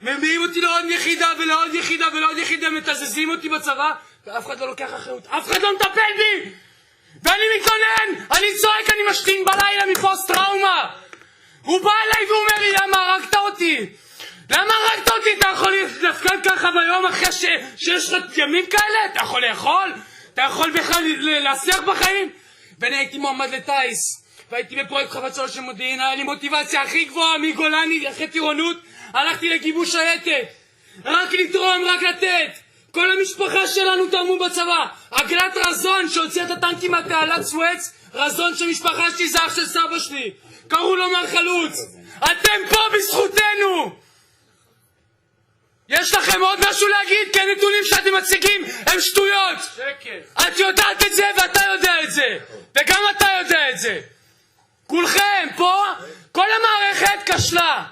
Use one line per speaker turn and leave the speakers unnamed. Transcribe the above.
מביאים אותי לעוד יחידה ולעוד יחידה ולעוד יחידה, מתזזים אותי בצבא, ואף אחד לא לוקח אחריות, אף אחד לא מטפל בי! ואני מתלונן, אני צועק, אני משתין בלילה מפוסט טראומה. הוא בא אליי ואומר לי, למה הרגת אותי? למה הרגת אותי? אתה יכול להפקד ככה ביום אחרי שיש לך ימים כאלה? אתה יכול לאכול? אתה יכול בכלל להסך בחיים? ואני הייתי מועמד לטייס, והייתי בפרויקט חבצול של מודיעין, היה לי מוטיבציה הכי גבוהה מגולני, אחרי טירונות, הלכתי לגיבוש שייטת, רק לתרום, רק לתת. כל המשפחה שלנו תרמו בצבא. עגלת רזון שהוציאה את הטנקים מהתעלת סואץ, רזון של משפחה שלי, זה אח של סבא שלי, קראו לו מר חלוץ. אתם פה בזכותנו. יש לכם עוד משהו להגיד? כי הנתונים שאתם מציגים הם שטויות. שקר. את יודעת את זה ואתה יודע את זה, וגם אתה יודע את זה. כולכם פה, כל המערכת כשלה.